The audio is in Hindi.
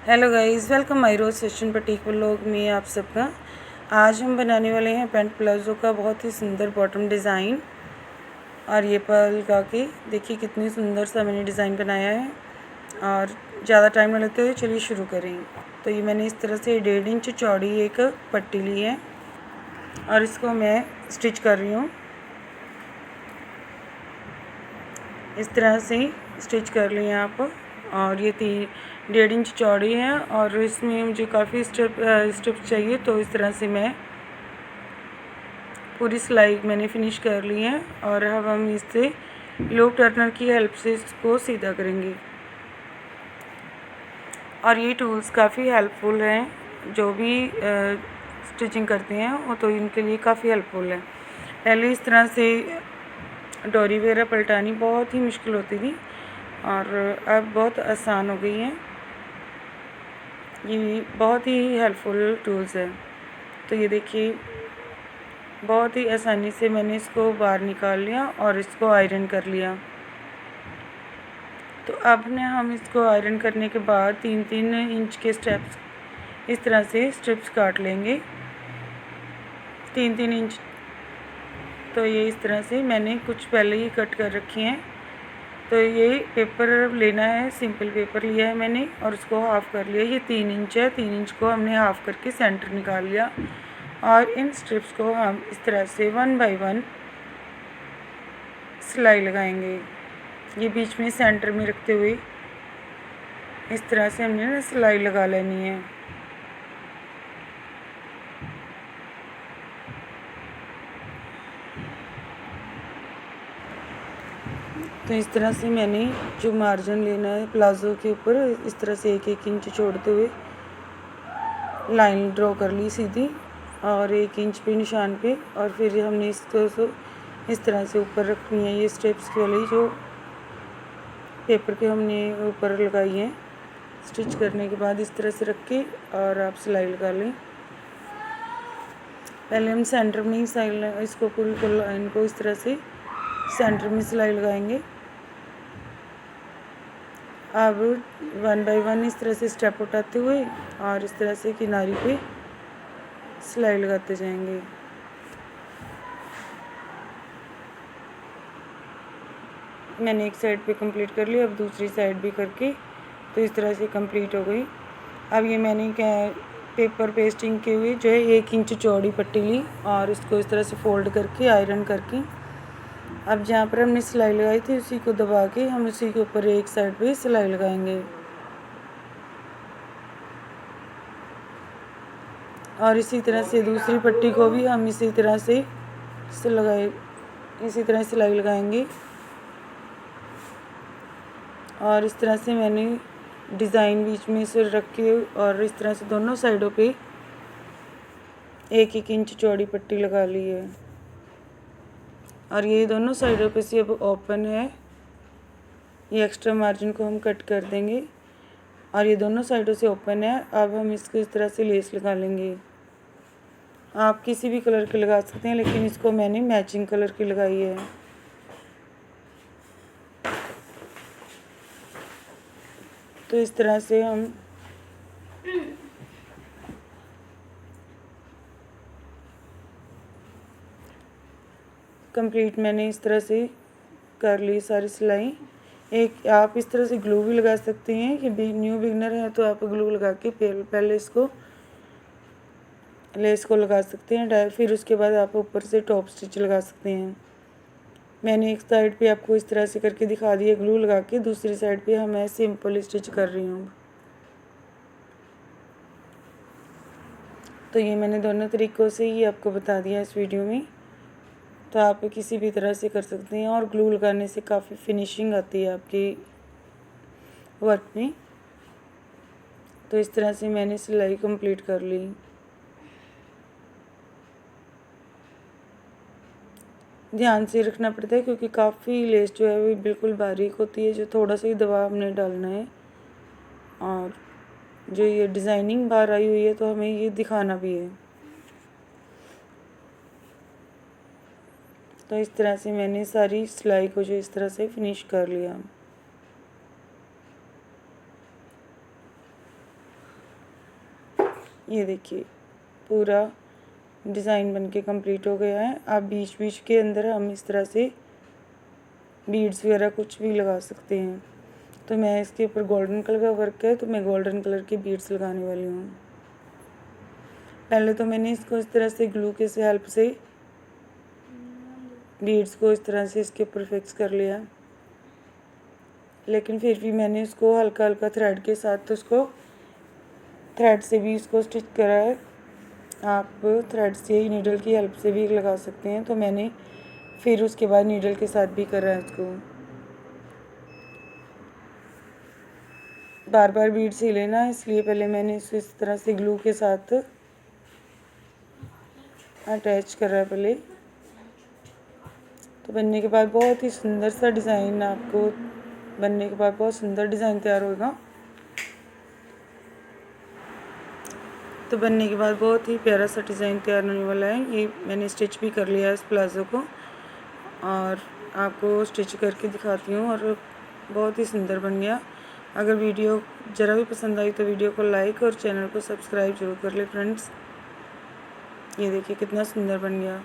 Hello guys, welcome my rose session boutique vlog में आप सबका। आज हम बनाने वाले हैं पैंट प्लाजो का बहुत ही सुंदर बॉटम डिज़ाइन। और ये पर्ल लगा के देखिए कितनी सुंदर सा मैंने डिज़ाइन बनाया है। और ज़्यादा टाइम न लेते हुए चलिए शुरू करें। तो ये मैंने इस तरह से 1.5 इंच चौड़ी एक पट्टी ली है और इसको मैं स्टिच कर रही हूँ। इस तरह से स्टिच कर लें आप। और ये 1.5 इंच चौड़ी है और इसमें मुझे काफ़ी स्टेप्स चाहिए, तो इस तरह से मैं पूरी सिलाई मैंने फिनिश कर ली है। और अब हम इससे लूप टर्नर की हेल्प से इसको सीधा करेंगे। और ये टूल्स काफ़ी हेल्पफुल हैं, जो भी स्टिचिंग करते हैं वो तो इनके लिए काफ़ी हेल्पफुल है। पहले इस तरह से डोरी वगैरह पलटानी बहुत ही मुश्किल होती थी और अब बहुत आसान हो गई हैं। ये बहुत ही हेल्पफुल टूल्स है। तो ये देखिए बहुत ही आसानी से मैंने इसको बाहर निकाल लिया और इसको आयरन कर लिया। तो अब ने हम इसको आयरन करने के बाद 3-3 इंच के स्टेप्स इस तरह से स्ट्रिप्स काट लेंगे 3-3 इंच। तो ये इस तरह से मैंने कुछ पहले ही कट कर रखे हैं। तो ये पेपर लेना है, सिंपल पेपर लिया है मैंने और उसको हाफ़ कर लिया। ये 3 इंच है, 3 इंच को हमने हाफ़ करके सेंटर निकाल लिया। और इन स्ट्रिप्स को हम इस तरह से 1 बाय 1 सिलाई लगाएंगे। ये बीच में सेंटर में रखते हुए इस तरह से हमने ना सिलाई लगा लेनी है। तो इस तरह से मैंने जो मार्जिन लेना है प्लाज़ो के ऊपर, इस तरह से 1-1 इंच छोड़ते हुए लाइन ड्रॉ कर ली सीधी और 1 इंच पे निशान पे। और फिर हमने इसको इस तरह से ऊपर रखनी है। ये स्टेप्स वाली जो पेपर के हमने ऊपर लगाई हैं, स्टिच करने के बाद इस तरह से रख के और आप सिलाई लगा लें। पहले हम सेंटर में ही सिलाई इसको पूरी लाइन को इस तरह से सेंटर में सिलाई लगाएंगे। अब 1 बाय 1 इस तरह से स्टेप उठाते हुए और इस तरह से किनारे पे सिलाई लगाते जाएंगे। मैंने एक साइड पे कंप्लीट कर लिया, अब दूसरी साइड भी करके तो इस तरह से कंप्लीट हो गई। अब ये मैंने क्या पेपर पेस्टिंग के हुए जो है 1 इंच चौड़ी पट्टी ली और इसको इस तरह से फोल्ड करके आयरन करके अब जहाँ पर हमने सिलाई लगाई थी उसी को दबा के हम उसी के ऊपर एक साइड पे सिलाई लगाएंगे। और इसी तरह से दूसरी पट्टी को भी हम इसी तरह से इसी तरह सिलाई लगाएंगे। और इस तरह से मैंने डिज़ाइन बीच में से रख के और इस तरह से दोनों साइडों पे 1-1 इंच चौड़ी पट्टी लगा ली है। और ये दोनों साइडों पे से अब ओपन है, ये एक्स्ट्रा मार्जिन को हम कट कर देंगे और ये दोनों साइडों से ओपन है। अब हम इसको इस तरह से लेस लगा लेंगे। आप किसी भी कलर की लगा सकते हैं, लेकिन इसको मैंने मैचिंग कलर की लगाई है। तो इस तरह से हम कंप्लीट मैंने इस तरह से कर ली सारी सिलाई। एक आप इस तरह से ग्लू भी लगा सकते हैं कि न्यू बिगनर है तो आप ग्लू लगा के पहले इसको लेस को लगा सकते हैं, फिर उसके बाद आप ऊपर से टॉप स्टिच लगा सकते हैं। मैंने एक साइड पे आपको इस तरह से करके दिखा दिया ग्लू लगा के, दूसरी साइड पे मैं सिंपल स्टिच कर रही हूँ। तो ये मैंने दोनों तरीक़ों से ही आपको बता दिया इस वीडियो में। तो आप किसी भी तरह से कर सकते हैं और ग्लू लगाने से काफ़ी फिनिशिंग आती है आपकी वर्क में। तो इस तरह से मैंने सिलाई कंप्लीट कर ली। ध्यान से रखना पड़ता है क्योंकि काफ़ी लेस जो है वो बिल्कुल बारीक होती है, जो थोड़ा सा ही दबाव हमने डालना है। और जो ये डिज़ाइनिंग बाहर आई हुई है तो हमें ये दिखाना भी है। तो इस तरह से मैंने सारी सिलाई को जो इस तरह से फिनिश कर लिया। ये देखिए पूरा डिज़ाइन बनके कंप्लीट हो गया है। आप बीच बीच के अंदर हम इस तरह से बीड्स वगैरह कुछ भी लगा सकते हैं। तो मैं इसके ऊपर गोल्डन कलर का वर्क है तो मैं गोल्डन कलर की बीड्स लगाने वाली हूँ। पहले तो मैंने इसको इस तरह से ग्लू के हेल्प से बीड्स को इस तरह से इसके ऊपर फिक्स कर लिया, लेकिन फिर भी मैंने इसको हल्का हल्का थ्रेड के साथ तो उसको थ्रेड से भी इसको स्टिच करा है। आप थ्रेड से नीडल की हेल्प से भी लगा सकते हैं, तो मैंने फिर उसके बाद नीडल के साथ भी करा है इसको। बार बार बीड सिले ना, इसलिए पहले मैंने इसको इस तरह से ग्लू के साथ अटैच करा है पहले। तो बनने के बाद बहुत ही सुंदर सा डिज़ाइन आपको बनने के बाद बहुत सुंदर डिज़ाइन तैयार होगा। तो बनने के बाद बहुत ही प्यारा सा डिज़ाइन तैयार होने वाला है। ये मैंने स्टिच भी कर लिया है इस प्लाज़ो को और आपको स्टिच करके दिखाती हूँ और बहुत ही सुंदर बन गया। अगर वीडियो ज़रा भी पसंद आई तो वीडियो को लाइक और चैनल को सब्सक्राइब जरूर कर ले फ्रेंड्स। ये देखिए कितना सुंदर बन गया।